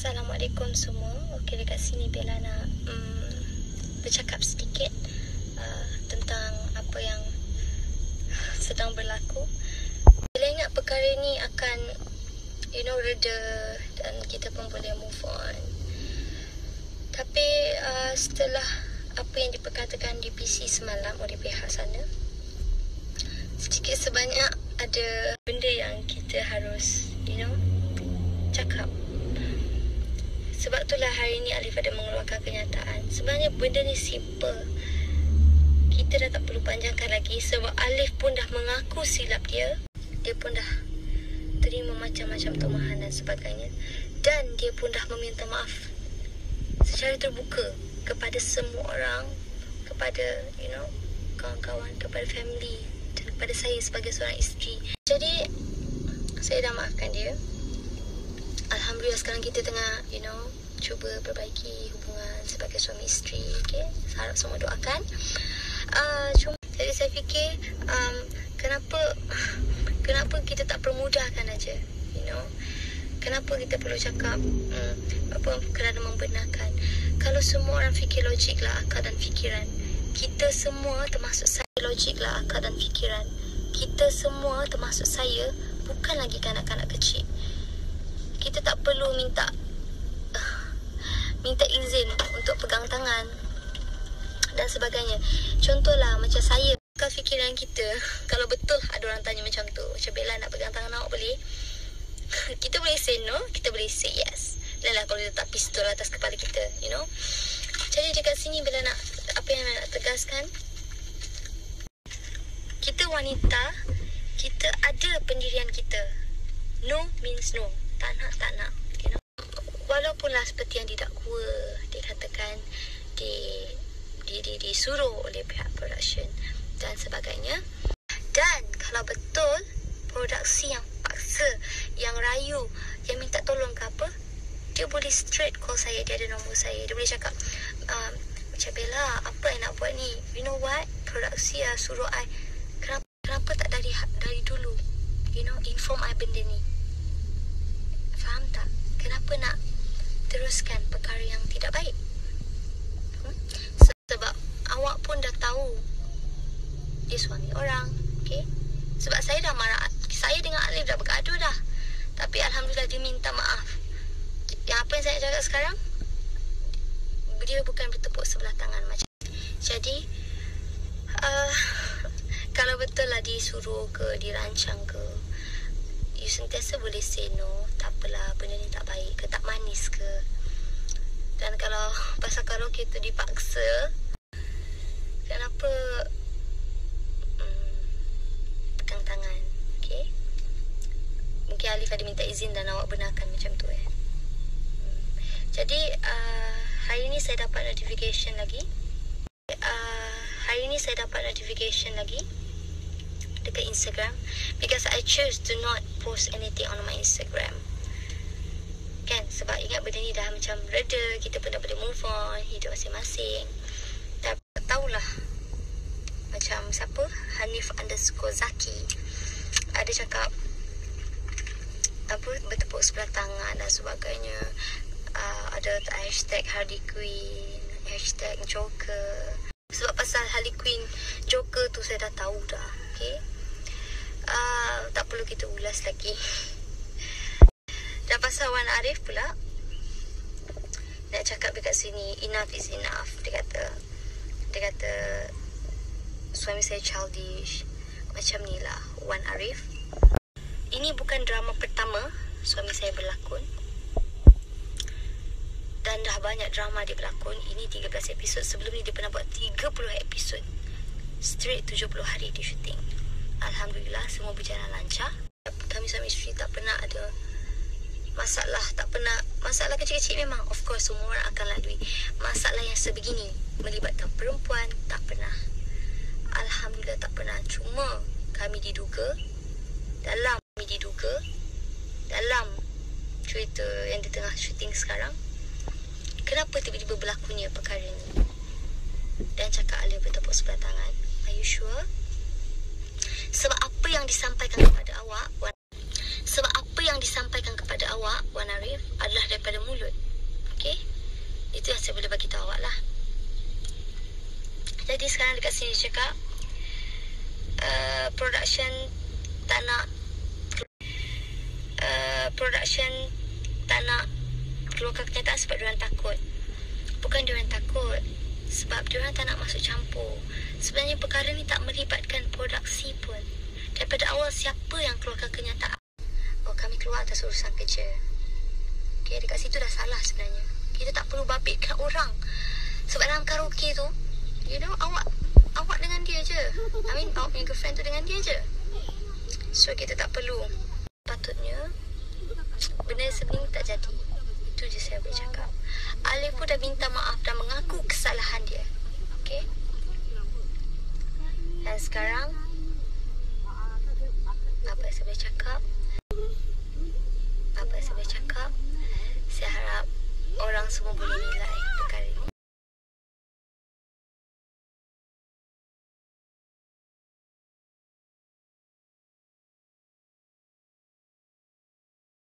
Assalamualaikum semua. Okey, dekat sini Bella nak bercakap sedikit tentang apa yang sedang berlaku. Bella ingat perkara ni akan reda dan kita pun boleh move on. Tapi setelah apa yang diperkatakan di PC semalam oleh pihak sana, sedikit sebanyak ada benda yang kita harus cakap. Sebab itulah hari ni Alif ada mengeluarkan kenyataan. Sebenarnya benda ni simple. Kita dah tak perlu panjangkan lagi sebab Alif pun dah mengaku silap dia. Dia pun dah terima macam-macam tumahan dan sebagainya. Dan dia pun dah meminta maaf secara terbuka kepada semua orang, kepada kawan-kawan, kepada family dan kepada saya sebagai seorang isteri. Jadi saya dah maafkan dia. Alhamdulillah sekarang kita tengah cuba perbaiki hubungan sebagai suami isteri. Okay? Harap semua doakan. Jadi saya fikir kenapa kita tak permudahkan aja, kenapa kita perlu cakap kerana membenarkan. Kalau semua orang fikir logiklah akal dan fikiran, kita semua termasuk saya logiklah akal dan fikiran, kita semua termasuk saya bukan lagi kanak-kanak kecil. Kita tak perlu minta izin untuk pegang tangan dan sebagainya. Contohlah macam saya, kalau fikiran kita, kalau betul ada orang tanya macam tu, macam Bella nak pegang tangan awak boleh? Kita boleh say no, kita boleh say yes. Dan lah kalau dia letak pistol atas kepala kita, Jadi dekat sini Bella nak, apa yang nak tegaskan, kita wanita, kita ada pendirian kita. No means no. Tak nak. Walaupunlah seperti yang didakwa, dikatakan, disuruh oleh pihak production dan sebagainya. Dan kalau betul produksi yang paksa, yang rayu, yang minta tolong ke apa, dia boleh straight call saya, dia ada nombor saya. Dia boleh cakap, macam Bella, apa yang nak buat ni? You know what? Produksi suruh I. Kenapa tak dari dulu? Inform I benda ni. Faham tak? Kenapa nak teruskan perkara yang tidak baik? Sebab awak pun dah tahu dia suami orang, okay? Sebab saya dah marah. Saya dengan Alif dah bergaduh dah. Tapi Alhamdulillah dia minta maaf. Yang apa yang saya cakap sekarang, dia bukan bertepuk sebelah tangan macam. Jadi kalau betul lah disuruh ke, dirancang ke, you sentiasa boleh say no. Tak apalah, benda ni tak baik ke, tak manis ke. Dan kalau pasal karaoke tu dipaksa, kenapa pegang tangan? Okay? Mungkin Alif ada minta izin dan awak benarkan macam tu. Jadi hari ni saya dapat notification lagi. Dekat Instagram, because I choose to not post anything on my Instagram. Kan, sebab ingat benda ni dah macam reda, kita pun dah boleh move on, hidup masing-masing. Dah tahulah macam siapa, Hanif_Zaki ada cakap bertepuk sebelah tangan dan sebagainya. Ada hashtag Harley Quinn, hashtag Joker. Sebab pasal Harley Quinn, Joker tu saya dah tahu dah. Okay, tak perlu kita ulas lagi. Dan pasal Wan Arif pula, nak cakap dekat sini, enough is enough. Dia kata suami saya childish. Macam ni lah Wan Arif. Ini bukan drama pertama suami saya berlakon. Dan dah banyak drama dia berlakon. Ini 13 episod. Sebelum ni dia pernah buat 30 episod. Straight 70 hari di syuting. Alhamdulillah semua berjalan lancar. Kami suami isteri tak pernah ada masalah, tak pernah. Masalah kecil-kecil memang of course semua orang akan lalui. Masalah yang sebegini melibatkan perempuan, tak pernah. Alhamdulillah tak pernah. Cuma kami diduga dalam cerita yang di tengah syuting sekarang, kenapa tiba-tiba berlakunya perkara ni. Dan cakap Alif bertepuk sebelah tangan. Are you sure? Sebab apa yang disampaikan kepada awak, Wan Arif, adalah daripada mulut. jadi sekarang dekat sini cakap production tak nak keluarkan kenyataan sebab diorang takut. Bukan diorang takut, sebab diorang tak nak masuk campur. Sebenarnya perkara ni tak melibatkan produksi pun. Daripada awal siapa yang keluarkan kenyataan? Oh, kami keluar atas urusan kerja. Okay, dekat situ dah salah sebenarnya. Kita tak perlu babitkan orang. Sebab dalam karaoke tu, you know, awak dengan dia je. I mean, awak punya girlfriend tu dengan dia je. So, kita tak perlu. Patutnya, benda sebenarnya tak jadi. Itu je saya boleh cakap. Alif pun dah minta maaf dan mengaku kesalahan dia. Okay? Dan sekarang, apa yang saya boleh cakap?